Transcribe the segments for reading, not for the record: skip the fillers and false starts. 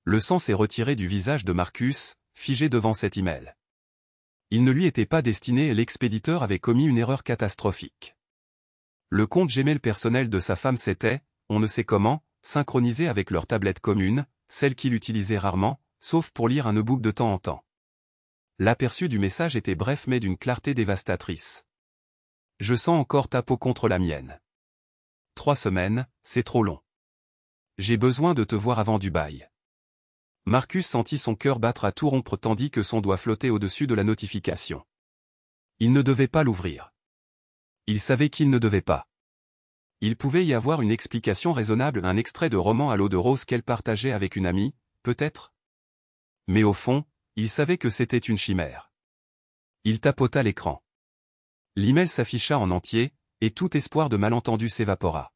Le sang s'est retiré du visage de Marcus, figé devant cet email. Il ne lui était pas destiné et l'expéditeur avait commis une erreur catastrophique. Le compte Gmail personnel de sa femme s'était, on ne sait comment, synchronisé avec leur tablette commune, celle qu'il utilisait rarement, sauf pour lire un e-book de temps en temps. L'aperçu du message était bref mais d'une clarté dévastatrice. Je sens encore ta peau contre la mienne. 3 semaines, c'est trop long. J'ai besoin de te voir avant Dubaï. Marcus sentit son cœur battre à tout rompre tandis que son doigt flottait au-dessus de la notification. Il ne devait pas l'ouvrir. Il savait qu'il ne devait pas. Il pouvait y avoir une explication raisonnable, un extrait de roman à l'eau de rose qu'elle partageait avec une amie, peut-être. Mais au fond, il savait que c'était une chimère. Il tapota l'écran. L'email s'afficha en entier, et tout espoir de malentendu s'évapora.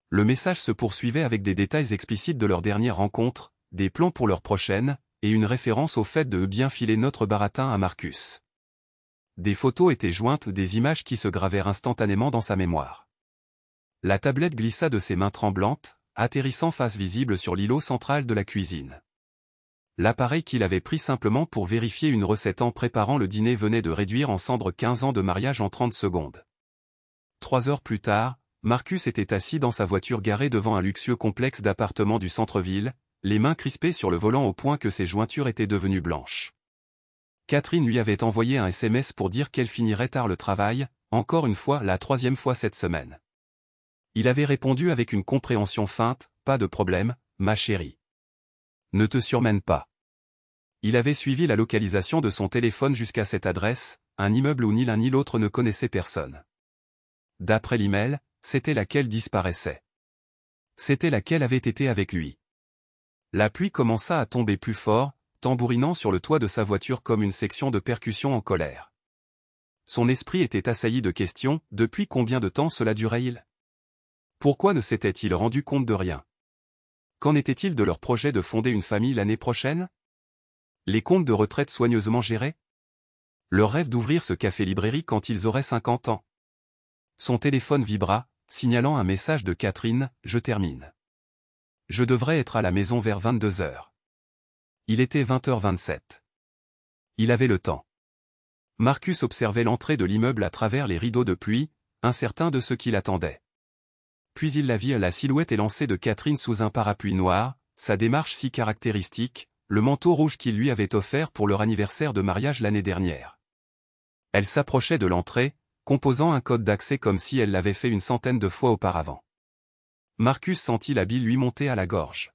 Le message se poursuivait avec des détails explicites de leur dernière rencontre, des plans pour leur prochaine, et une référence au fait de bien filer notre baratin à Marcus. Des photos étaient jointes, des images qui se gravèrent instantanément dans sa mémoire. La tablette glissa de ses mains tremblantes, atterrissant face visible sur l'îlot central de la cuisine. L'appareil qu'il avait pris simplement pour vérifier une recette en préparant le dîner venait de réduire en cendres 15 ans de mariage en 30 secondes. 3 heures plus tard, Marcus était assis dans sa voiture garée devant un luxueux complexe d'appartements du centre-ville, les mains crispées sur le volant au point que ses jointures étaient devenues blanches. Catherine lui avait envoyé un SMS pour dire qu'elle finirait tard le travail, encore une fois, la 3e fois cette semaine. Il avait répondu avec une compréhension feinte, « Pas de problème, ma chérie. Ne te surmène pas. » Il avait suivi la localisation de son téléphone jusqu'à cette adresse, un immeuble où ni l'un ni l'autre ne connaissait personne. D'après l'email, c'était laquelle disparaissait. C'était laquelle avait été avec lui. La pluie commença à tomber plus fort, tambourinant sur le toit de sa voiture comme une section de percussion en colère. Son esprit était assailli de questions, depuis combien de temps cela durait-il? Pourquoi ne s'était-il rendu compte de rien? Qu'en était-il de leur projet de fonder une famille l'année prochaine? Les comptes de retraite soigneusement gérés? Leur rêve d'ouvrir ce café-librairie quand ils auraient 50 ans? Son téléphone vibra, signalant un message de Catherine, « Je termine. Je devrais être à la maison vers 22 heures. » Il était 20h27. Il avait le temps. Marcus observait l'entrée de l'immeuble à travers les rideaux de pluie, incertain de ce qui l'attendait. Puis il la vit à la silhouette élancée de Catherine sous un parapluie noir, sa démarche si caractéristique, le manteau rouge qu'il lui avait offert pour leur anniversaire de mariage l'année dernière. Elle s'approchait de l'entrée, composant un code d'accès comme si elle l'avait fait une centaine de fois auparavant. Marcus sentit la bile lui monter à la gorge.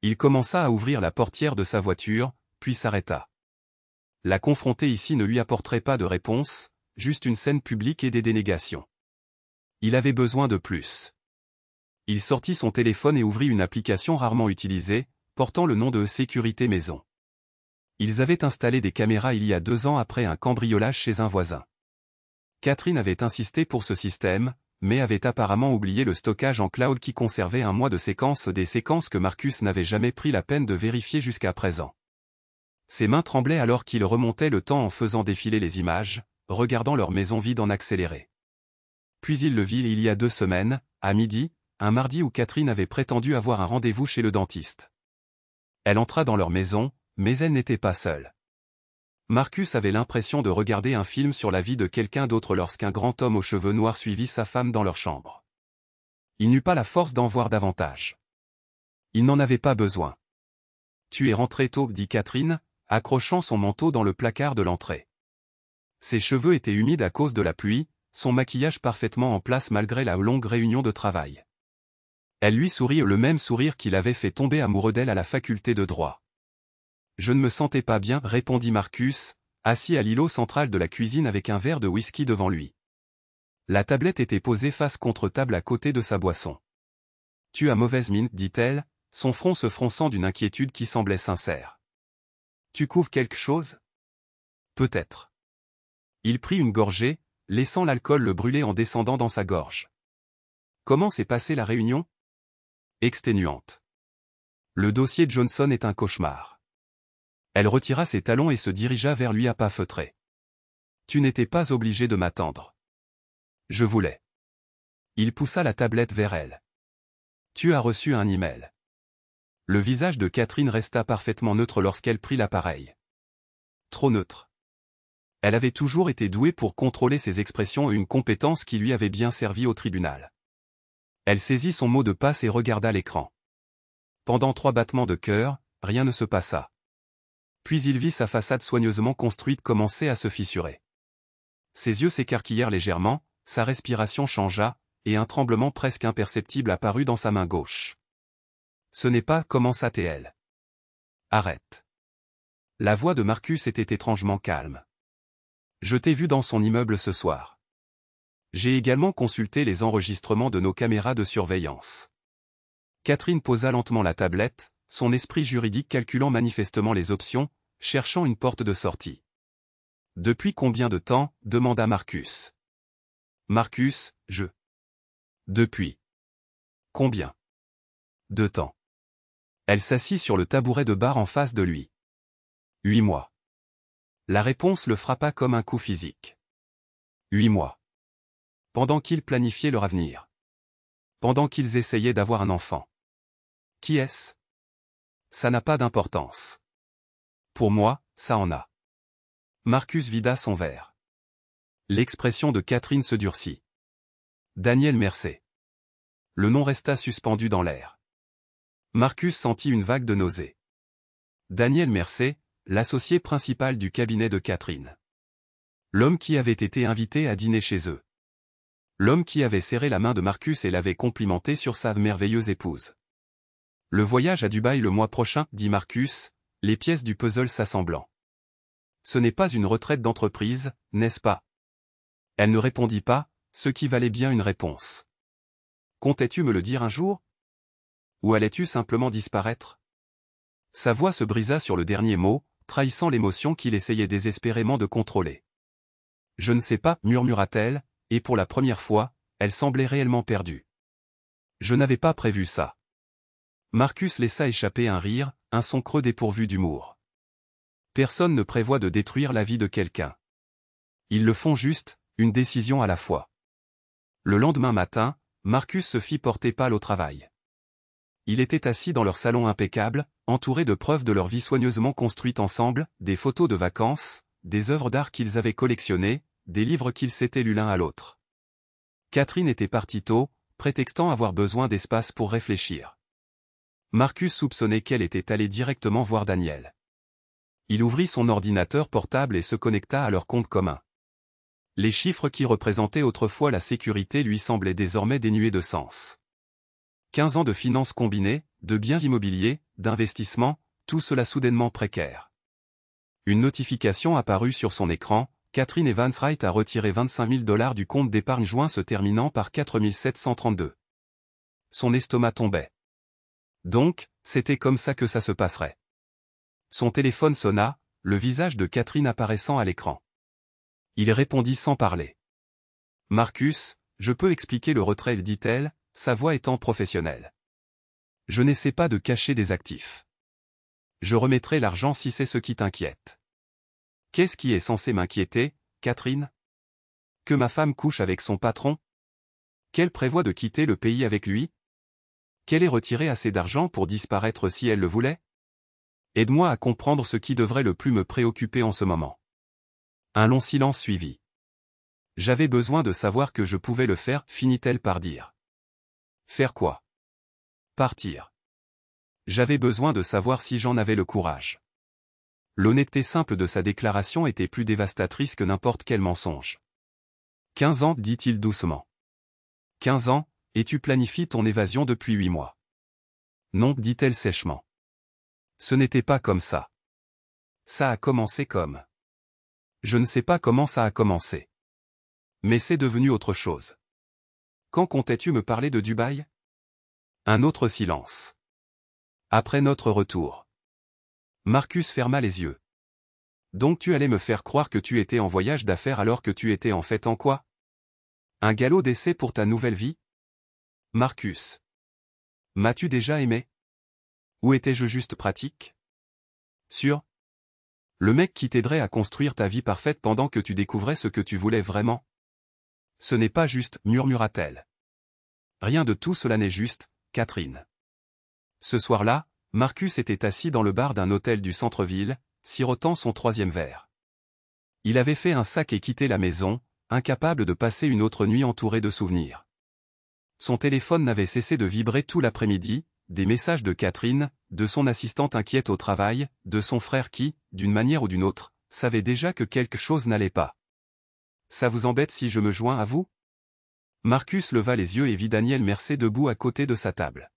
Il commença à ouvrir la portière de sa voiture, puis s'arrêta. La confronter ici ne lui apporterait pas de réponse, juste une scène publique et des dénégations. Il avait besoin de plus. Il sortit son téléphone et ouvrit une application rarement utilisée, portant le nom de Sécurité Maison. Ils avaient installé des caméras il y a 2 ans après un cambriolage chez un voisin. Catherine avait insisté pour ce système, mais avait apparemment oublié le stockage en cloud qui conservait un mois de séquences, des séquences que Marcus n'avait jamais pris la peine de vérifier jusqu'à présent. Ses mains tremblaient alors qu'il remontait le temps en faisant défiler les images, regardant leur maison vide en accéléré. Puis il le vit il y a 2 semaines, à midi, un mardi où Catherine avait prétendu avoir un rendez-vous chez le dentiste. Elle entra dans leur maison, mais elle n'était pas seule. Marcus avait l'impression de regarder un film sur la vie de quelqu'un d'autre lorsqu'un grand homme aux cheveux noirs suivit sa femme dans leur chambre. Il n'eut pas la force d'en voir davantage. Il n'en avait pas besoin. « Tu es rentré tôt, » dit Catherine, accrochant son manteau dans le placard de l'entrée. Ses cheveux étaient humides à cause de la pluie, son maquillage parfaitement en place malgré la longue réunion de travail. Elle lui sourit le même sourire qui l'avait fait tomber amoureux d'elle à la faculté de droit. « Je ne me sentais pas bien, » répondit Marcus, assis à l'îlot central de la cuisine avec un verre de whisky devant lui. La tablette était posée face contre table à côté de sa boisson. « Tu as mauvaise mine, » dit-elle, son front se fronçant d'une inquiétude qui semblait sincère. « Tu couvres quelque chose ? » « Peut-être. » Il prit une gorgée, laissant l'alcool le brûler en descendant dans sa gorge. « Comment s'est passée la réunion ? » Exténuante. « Le dossier Johnson est un cauchemar. » Elle retira ses talons et se dirigea vers lui à pas feutrés. « Tu n'étais pas obligé de m'attendre. Je voulais. » Il poussa la tablette vers elle. « Tu as reçu un email. » Le visage de Catherine resta parfaitement neutre lorsqu'elle prit l'appareil. Trop neutre. Elle avait toujours été douée pour contrôler ses expressions et une compétence qui lui avait bien servi au tribunal. Elle saisit son mot de passe et regarda l'écran. Pendant 3 battements de cœur, rien ne se passa. Puis il vit sa façade soigneusement construite commencer à se fissurer. Ses yeux s'écarquillèrent légèrement, sa respiration changea, et un tremblement presque imperceptible apparut dans sa main gauche. « Ce n'est pas, commença-t-elle. Arrête. » La voix de Marcus était étrangement calme. « Je t'ai vu dans son immeuble ce soir. J'ai également consulté les enregistrements de nos caméras de surveillance. » Catherine posa lentement la tablette, son esprit juridique calculant manifestement les options, cherchant une porte de sortie. « Depuis combien de temps ?» demanda Marcus. « Marcus, je. » « Depuis. » « Combien ?» de temps. Elle s'assit sur le tabouret de bar en face de lui. 8 mois. La réponse le frappa comme un coup physique. 8 mois. Pendant qu'ils planifiaient leur avenir. Pendant qu'ils essayaient d'avoir un enfant. Qui est-ce? Ça n'a pas d'importance. Pour moi, ça en a. Marcus vida son verre. L'expression de Catherine se durcit. Daniel Mercé. Le nom resta suspendu dans l'air. Marcus sentit une vague de nausée. Daniel Mercé, l'associé principal du cabinet de Catherine. L'homme qui avait été invité à dîner chez eux. L'homme qui avait serré la main de Marcus et l'avait complimenté sur sa merveilleuse épouse. Le voyage à Dubaï le mois prochain, dit Marcus, les pièces du puzzle s'assemblant. Ce n'est pas une retraite d'entreprise, n'est-ce pas? Elle ne répondit pas, ce qui valait bien une réponse. Comptais-tu me le dire un jour? Ou allais-tu simplement disparaître? Sa voix se brisa sur le dernier mot, trahissant l'émotion qu'il essayait désespérément de contrôler. Je ne sais pas, murmura-t-elle, et pour la première fois, elle semblait réellement perdue. Je n'avais pas prévu ça. Marcus laissa échapper un rire, un son creux dépourvu d'humour. Personne ne prévoit de détruire la vie de quelqu'un. Ils le font juste, une décision à la fois. Le lendemain matin, Marcus se fit porter pâle au travail. Il était assis dans leur salon impeccable, entouré de preuves de leur vie soigneusement construite ensemble, des photos de vacances, des œuvres d'art qu'ils avaient collectionnées, des livres qu'ils s'étaient lus l'un à l'autre. Catherine était partie tôt, prétextant avoir besoin d'espace pour réfléchir. Marcus soupçonnait qu'elle était allée directement voir Daniel. Il ouvrit son ordinateur portable et se connecta à leur compte commun. Les chiffres qui représentaient autrefois la sécurité lui semblaient désormais dénués de sens. 15 ans de finances combinées, de biens immobiliers, d'investissements, tout cela soudainement précaire. Une notification apparut sur son écran, Catherine Evans Wright a retiré $25 000 du compte d'épargne joint se terminant par 4732. Son estomac tombait. Donc, c'était comme ça que ça se passerait. Son téléphone sonna, le visage de Catherine apparaissant à l'écran. Il répondit sans parler. « Marcus, je peux expliquer le retrait, dit-elle, sa voix étant professionnelle. Je n'essaie pas de cacher des actifs. Je remettrai l'argent si c'est ce qui t'inquiète. Qu'est-ce qui est censé m'inquiéter, Catherine? Que ma femme couche avec son patron? Qu'elle prévoit de quitter le pays avec lui? Qu'elle ait retiré assez d'argent pour disparaître si elle le voulait? Aide-moi à comprendre ce qui devrait le plus me préoccuper en ce moment. » Un long silence suivit. « J'avais besoin de savoir que je pouvais le faire, finit-elle par dire. Faire quoi? Partir. J'avais besoin de savoir si j'en avais le courage. » L'honnêteté simple de sa déclaration était plus dévastatrice que n'importe quel mensonge. 15 ans, dit-il doucement. 15 ans, et tu planifies ton évasion depuis 8 mois. Non, dit-elle sèchement. Ce n'était pas comme ça. Ça a commencé comme... Je ne sais pas comment ça a commencé. Mais c'est devenu autre chose. Quand comptais-tu me parler de Dubaï? Un autre silence. Après notre retour. Marcus ferma les yeux. Donc tu allais me faire croire que tu étais en voyage d'affaires alors que tu étais en fait en quoi? Un galop d'essai pour ta nouvelle vie? Marcus. M'as-tu déjà aimé? Ou étais-je juste pratique? Sûr? Le mec qui t'aiderait à construire ta vie parfaite pendant que tu découvrais ce que tu voulais vraiment? Ce n'est pas juste, murmura-t-elle. Rien de tout cela n'est juste, Catherine. Ce soir-là, Marcus était assis dans le bar d'un hôtel du centre-ville, sirotant son 3e verre. Il avait fait un sac et quitté la maison, incapable de passer une autre nuit entouré de souvenirs. Son téléphone n'avait cessé de vibrer tout l'après-midi, des messages de Catherine, de son assistante inquiète au travail, de son frère qui, d'une manière ou d'une autre, savait déjà que quelque chose n'allait pas. « Ça vous embête si je me joins à vous ?» Marcus leva les yeux et vit Daniel Mercer debout à côté de sa table.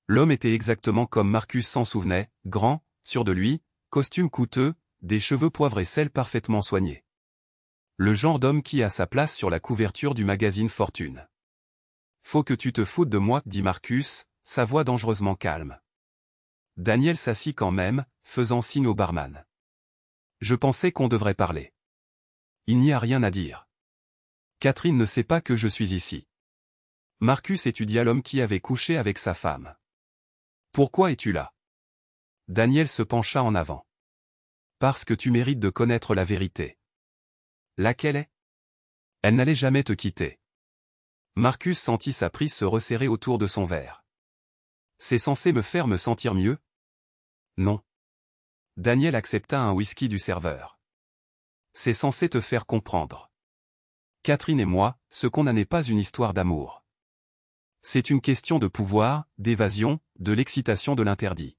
L'homme était exactement comme Marcus s'en souvenait, grand, sûr de lui, costume coûteux, des cheveux poivre et sel parfaitement soignés. Le genre d'homme qui a sa place sur la couverture du magazine Fortune. « Faut que tu te foutes de moi, dit Marcus, sa voix dangereusement calme. Daniel s'assit quand même, faisant signe au barman. « Je pensais qu'on devrait parler. » « Il n'y a rien à dire. Catherine ne sait pas que je suis ici. » Marcus étudia l'homme qui avait couché avec sa femme. « Pourquoi es-tu là ?» Daniel se pencha en avant. « Parce que tu mérites de connaître la vérité. » « Laquelle est ? » ?»« Elle n'allait jamais te quitter. » Marcus sentit sa prise se resserrer autour de son verre. « C'est censé me faire me sentir mieux ? » « Non. » Daniel accepta un whisky du serveur. « C'est censé te faire comprendre. Catherine et moi, ce qu'on a n'est pas une histoire d'amour. C'est une question de pouvoir, d'évasion, de l'excitation de l'interdit. »«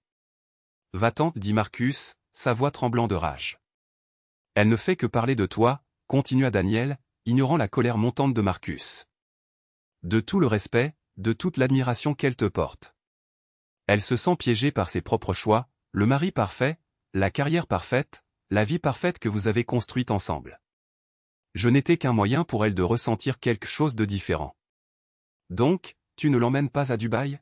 Va-t'en, dit Marcus, sa voix tremblant de rage. »« Elle ne fait que parler de toi, » continua Daniel, ignorant la colère montante de Marcus. « De tout le respect, de toute l'admiration qu'elle te porte. Elle se sent piégée par ses propres choix, le mari parfait, la carrière parfaite, la vie parfaite que vous avez construite ensemble. Je n'étais qu'un moyen pour elle de ressentir quelque chose de différent. Donc, tu ne l'emmènes pas à Dubaï ? »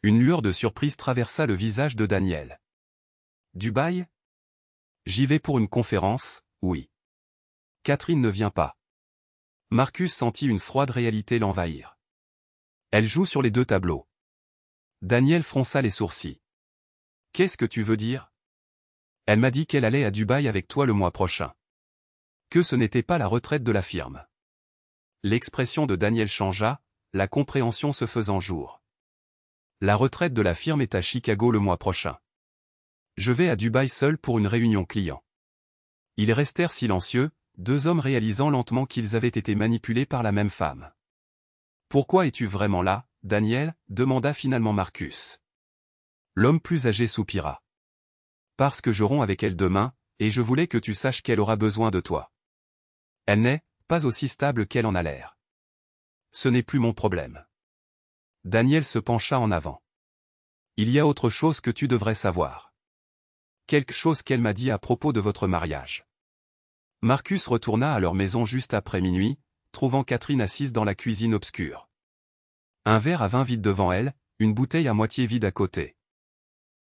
Une lueur de surprise traversa le visage de Daniel. « Dubaï ? J'y vais pour une conférence, oui. Catherine ne vient pas. » Marcus sentit une froide réalité l'envahir. « Elle joue sur les 2 tableaux. » Daniel fronça les sourcils. « Qu'est-ce que tu veux dire ? » Elle m'a dit qu'elle allait à Dubaï avec toi le mois prochain. Que ce n'était pas la retraite de la firme. L'expression de Daniel changea, la compréhension se faisant jour. La retraite de la firme est à Chicago le mois prochain. Je vais à Dubaï seul pour une réunion client. Ils restèrent silencieux, 2 hommes réalisant lentement qu'ils avaient été manipulés par la même femme. « Pourquoi es-tu vraiment là, Daniel ? » demanda finalement Marcus. L'homme plus âgé soupira. « Parce que je romps avec elle demain, et je voulais que tu saches qu'elle aura besoin de toi. Elle n'est pas aussi stable qu'elle en a l'air. Ce n'est plus mon problème. » Daniel se pencha en avant. « Il y a autre chose que tu devrais savoir. Quelque chose qu'elle m'a dit à propos de votre mariage. » Marcus retourna à leur maison juste après minuit, trouvant Catherine assise dans la cuisine obscure. Un verre à vin vide devant elle, une bouteille à moitié vide à côté.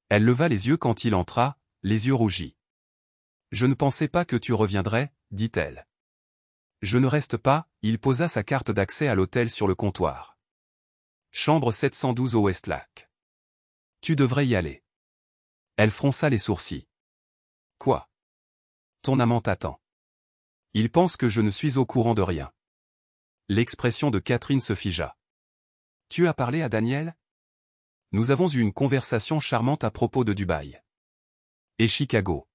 Elle leva les yeux quand il entra, les yeux rougis. « Je ne pensais pas que tu reviendrais, » dit-elle. « Je ne reste pas. » Il posa sa carte d'accès à l'hôtel sur le comptoir. Chambre 712 au Westlac. « Tu devrais y aller. » Elle fronça les sourcils. « Quoi ? Ton amant t'attend. Il pense que je ne suis au courant de rien. » L'expression de Catherine se figea. « Tu as parlé à Daniel ? Nous avons eu une conversation charmante à propos de Dubaï. Et Chicago.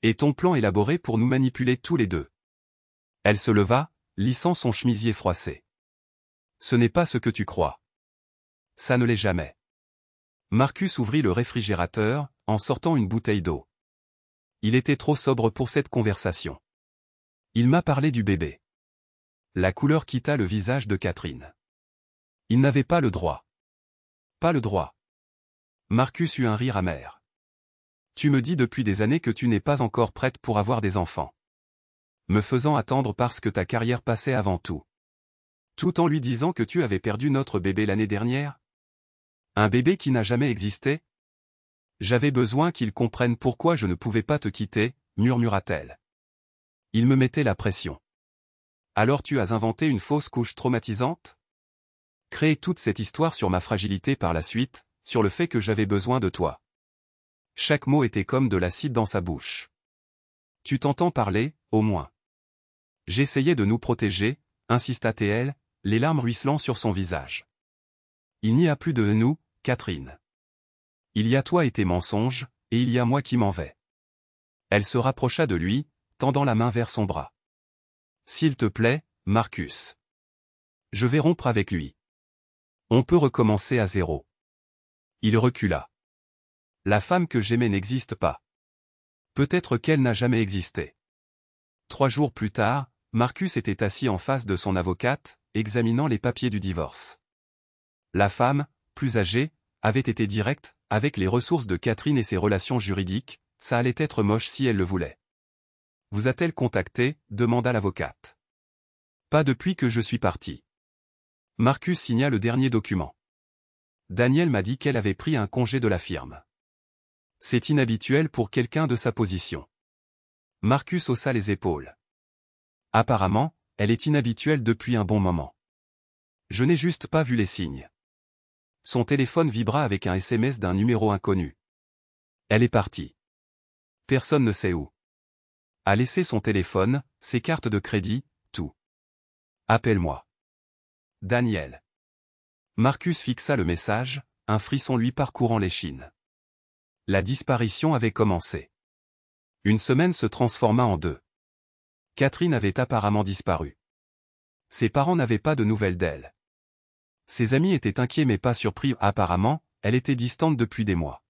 Et ton plan élaboré pour nous manipuler tous les 2. » Elle se leva, lissant son chemisier froissé. « Ce n'est pas ce que tu crois. Ça ne l'est jamais. » Marcus ouvrit le réfrigérateur, en sortant une bouteille d'eau. Il était trop sobre pour cette conversation. Il m'a parlé du bébé. La couleur quitta le visage de Catherine. Il n'avait pas le droit. Pas le droit. Marcus eut un rire amer. Tu me dis depuis des années que tu n'es pas encore prête pour avoir des enfants. Me faisant attendre parce que ta carrière passait avant tout. Tout en lui disant que tu avais perdu notre bébé l'année dernière. Un bébé qui n'a jamais existé. J'avais besoin qu'il comprenne pourquoi je ne pouvais pas te quitter, murmura-t-elle. Il me mettait la pression. Alors tu as inventé une fausse couche traumatisante ? Créé toute cette histoire sur ma fragilité par la suite, sur le fait que j'avais besoin de toi. Chaque mot était comme de l'acide dans sa bouche. Tu t'entends parler, au moins. J'essayais de nous protéger, insista-t-elle, les larmes ruisselant sur son visage. Il n'y a plus de nous, Catherine. Il y a toi et tes mensonges, et il y a moi qui m'en vais. Elle se rapprocha de lui, tendant la main vers son bras. S'il te plaît, Marcus. Je vais rompre avec lui. On peut recommencer à zéro. Il recula. La femme que j'aimais n'existe pas. Peut-être qu'elle n'a jamais existé. 3 jours plus tard, Marcus était assis en face de son avocate, examinant les papiers du divorce. La femme, plus âgée, avait été directe, avec les ressources de Catherine et ses relations juridiques, ça allait être moche si elle le voulait. Vous a-t-elle contacté, demanda l'avocate. Pas depuis que je suis parti. Marcus signa le dernier document. Daniel m'a dit qu'elle avait pris un congé de la firme. C'est inhabituel pour quelqu'un de sa position. Marcus haussa les épaules. Apparemment, elle est inhabituelle depuis un bon moment. Je n'ai juste pas vu les signes. Son téléphone vibra avec un SMS d'un numéro inconnu. Elle est partie. Personne ne sait où. A laissé son téléphone, ses cartes de crédit, tout. Appelle-moi. Daniel. Marcus fixa le message, un frisson lui parcourant l'échine. La disparition avait commencé. Une semaine se transforma en 2. Catherine avait apparemment disparu. Ses parents n'avaient pas de nouvelles d'elle. Ses amis étaient inquiets mais pas surpris. Apparemment, elle était distante depuis des mois.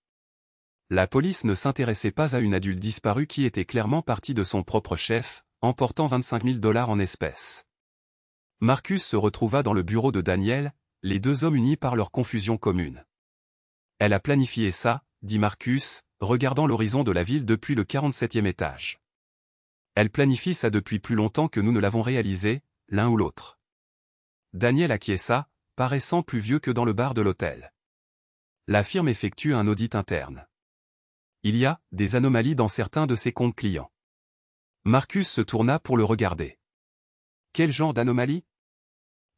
La police ne s'intéressait pas à une adulte disparue qui était clairement partie de son propre chef, emportant 25 000 $ en espèces. Marcus se retrouva dans le bureau de Daniel, les deux hommes unis par leur confusion commune. Elle a planifié ça, dit Marcus, regardant l'horizon de la ville depuis le 47e étage. Elle planifie ça depuis plus longtemps que nous ne l'avons réalisé, l'un ou l'autre. Daniel acquiesça, paraissant plus vieux que dans le bar de l'hôtel. La firme effectue un audit interne. Il y a des anomalies dans certains de ses comptes clients. Marcus se tourna pour le regarder. Quel genre d'anomalie?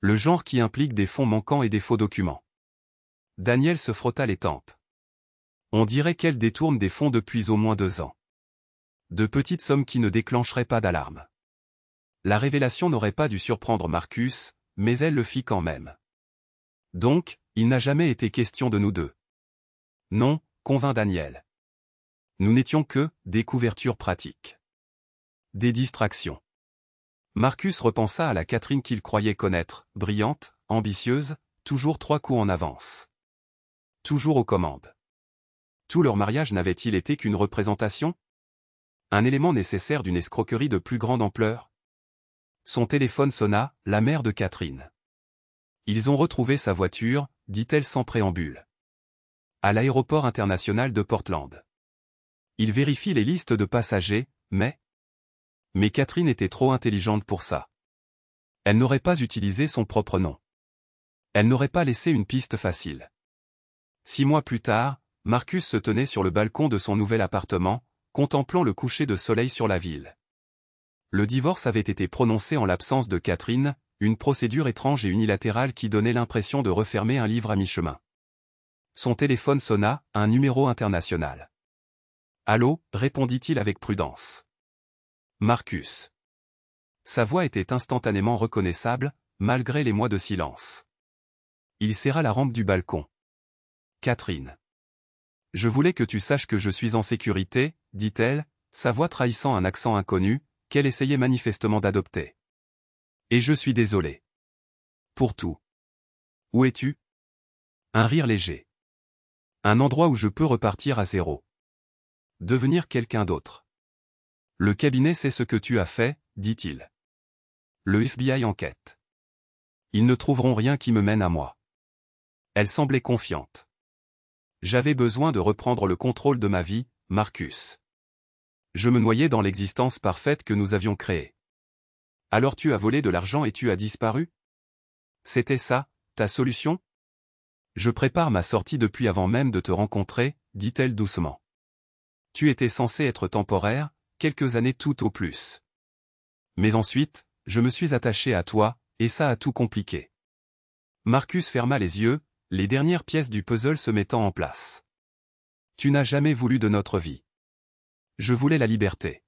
Le genre qui implique des fonds manquants et des faux documents. Daniel se frotta les tempes. On dirait qu'elle détourne des fonds depuis au moins 2 ans. De petites sommes qui ne déclencheraient pas d'alarme. La révélation n'aurait pas dû surprendre Marcus, mais elle le fit quand même. Donc, il n'a jamais été question de nous deux. Non, convint Daniel. Nous n'étions que des couvertures pratiques. Des distractions. Marcus repensa à la Catherine qu'il croyait connaître, brillante, ambitieuse, toujours 3 coups en avance. Toujours aux commandes. Tout leur mariage n'avait-il été qu'une représentation? Un élément nécessaire d'une escroquerie de plus grande ampleur? Son téléphone sonna, la mère de Catherine. Ils ont retrouvé sa voiture, dit-elle sans préambule. À l'aéroport international de Portland. Ils vérifient les listes de passagers, mais Catherine était trop intelligente pour ça. Elle n'aurait pas utilisé son propre nom. Elle n'aurait pas laissé une piste facile. 6 mois plus tard, Marcus se tenait sur le balcon de son nouvel appartement, contemplant le coucher de soleil sur la ville. Le divorce avait été prononcé en l'absence de Catherine, une procédure étrange et unilatérale qui donnait l'impression de refermer un livre à mi-chemin. Son téléphone sonna, un numéro international. « Allô » répondit-il avec prudence. Marcus. Sa voix était instantanément reconnaissable, malgré les mois de silence. Il serra la rampe du balcon. Catherine. Je voulais que tu saches que je suis en sécurité, dit-elle, sa voix trahissant un accent inconnu, qu'elle essayait manifestement d'adopter. Et je suis désolé. Pour tout. Où es-tu? Un rire léger. Un endroit où je peux repartir à zéro. Devenir quelqu'un d'autre. Le cabinet sait ce que tu as fait, dit-il. Le FBI enquête. Ils ne trouveront rien qui me mène à moi. Elle semblait confiante. J'avais besoin de reprendre le contrôle de ma vie, Marcus. Je me noyais dans l'existence parfaite que nous avions créée. Alors tu as volé de l'argent et tu as disparu? C'était ça, ta solution? Je prépare ma sortie depuis avant même de te rencontrer, dit-elle doucement. Tu étais censé être temporaire, quelques années tout au plus. Mais ensuite, je me suis attaché à toi, et ça a tout compliqué. Marcus ferma les yeux, les dernières pièces du puzzle se mettant en place. Tu n'as jamais voulu de notre vie. Je voulais la liberté.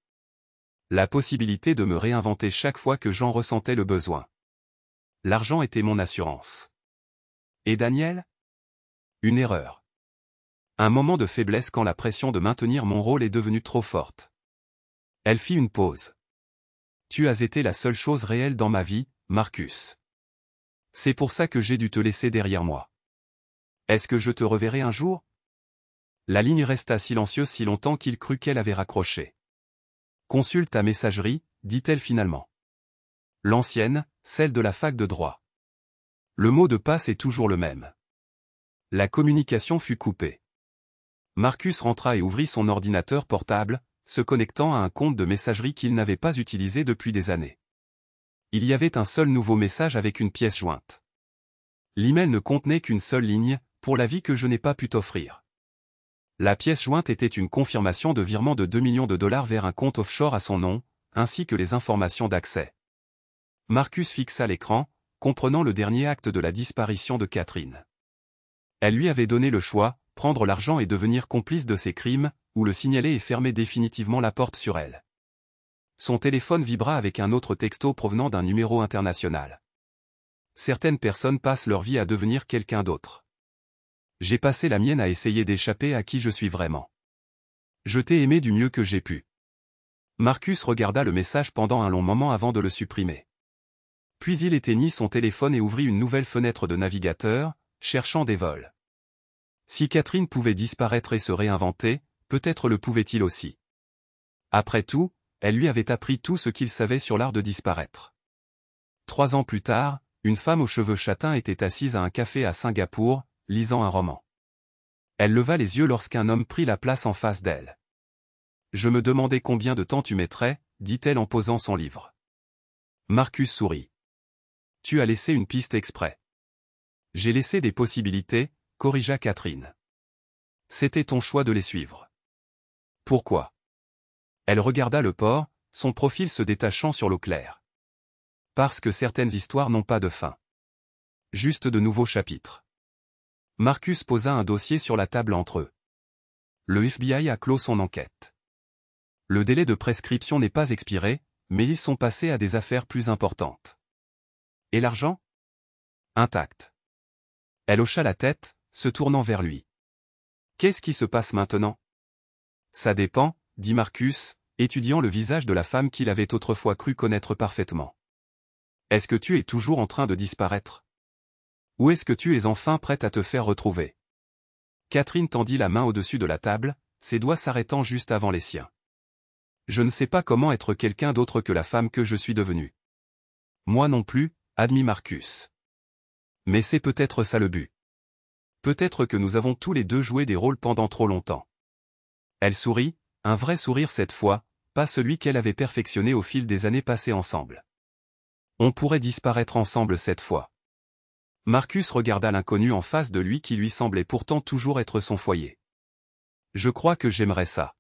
La possibilité de me réinventer chaque fois que j'en ressentais le besoin. L'argent était mon assurance. Et Daniel? Une erreur. Un moment de faiblesse quand la pression de maintenir mon rôle est devenue trop forte. Elle fit une pause. Tu as été la seule chose réelle dans ma vie, Marcus. C'est pour ça que j'ai dû te laisser derrière moi. Est-ce que je te reverrai un jour? La ligne resta silencieuse si longtemps qu'il crut qu'elle avait raccroché. Consulte ta messagerie, dit-elle finalement. L'ancienne, celle de la fac de droit. Le mot de passe est toujours le même. La communication fut coupée. Marcus rentra et ouvrit son ordinateur portable, se connectant à un compte de messagerie qu'il n'avait pas utilisé depuis des années. Il y avait un seul nouveau message avec une pièce jointe. L'email ne contenait qu'une seule ligne, pour la vie que je n'ai pas pu t'offrir. La pièce jointe était une confirmation de virement de 2 millions de dollars vers un compte offshore à son nom, ainsi que les informations d'accès. Marcus fixa l'écran, comprenant le dernier acte de la disparition de Catherine. Elle lui avait donné le choix, prendre l'argent et devenir complice de ses crimes, ou le signaler et fermer définitivement la porte sur elle. Son téléphone vibra avec un autre texto provenant d'un numéro international. Certaines personnes passent leur vie à devenir quelqu'un d'autre. J'ai passé la mienne à essayer d'échapper à qui je suis vraiment. Je t'ai aimé du mieux que j'ai pu. Marcus regarda le message pendant un long moment avant de le supprimer. Puis il éteignit son téléphone et ouvrit une nouvelle fenêtre de navigateur, cherchant des vols. Si Catherine pouvait disparaître et se réinventer, peut-être le pouvait-il aussi. Après tout, elle lui avait appris tout ce qu'il savait sur l'art de disparaître. 3 ans plus tard, une femme aux cheveux châtains était assise à un café à Singapour, lisant un roman. Elle leva les yeux lorsqu'un homme prit la place en face d'elle. « Je me demandais combien de temps tu mettrais, » dit-elle en posant son livre. Marcus sourit. « Tu as laissé une piste exprès. »« J'ai laissé des possibilités, » corrigea Catherine. « C'était ton choix de les suivre. »« Pourquoi ?» Elle regarda le port, son profil se détachant sur l'eau claire. « Parce que certaines histoires n'ont pas de fin. Juste de nouveaux chapitres. » Marcus posa un dossier sur la table entre eux. Le FBI a clos son enquête. Le délai de prescription n'est pas expiré, mais ils sont passés à des affaires plus importantes. Et l'argent? Intact. Elle hocha la tête, se tournant vers lui. Qu'est-ce qui se passe maintenant? Ça dépend, dit Marcus, étudiant le visage de la femme qu'il avait autrefois cru connaître parfaitement. Est-ce que tu es toujours en train de disparaître? Ou est-ce que tu es enfin prête à te faire retrouver? Catherine tendit la main au-dessus de la table, ses doigts s'arrêtant juste avant les siens. Je ne sais pas comment être quelqu'un d'autre que la femme que je suis devenue. Moi non plus, admit Marcus. Mais c'est peut-être ça le but. Peut-être que nous avons tous les deux joué des rôles pendant trop longtemps. Elle sourit, un vrai sourire cette fois, pas celui qu'elle avait perfectionné au fil des années passées ensemble. On pourrait disparaître ensemble cette fois. Marcus regarda l'inconnu en face de lui qui lui semblait pourtant toujours être son foyer. Je crois que j'aimerais ça.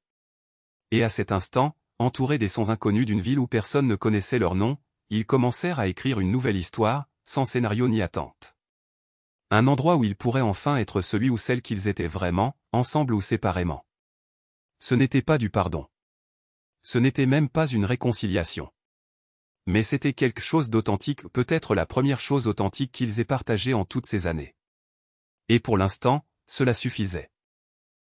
Et à cet instant, entourés des sons inconnus d'une ville où personne ne connaissait leur nom, ils commencèrent à écrire une nouvelle histoire, sans scénario ni attente. Un endroit où ils pourraient enfin être celui ou celle qu'ils étaient vraiment, ensemble ou séparément. Ce n'était pas du pardon. Ce n'était même pas une réconciliation. Mais c'était quelque chose d'authentique, peut-être la première chose authentique qu'ils aient partagée en toutes ces années. Et pour l'instant, cela suffisait.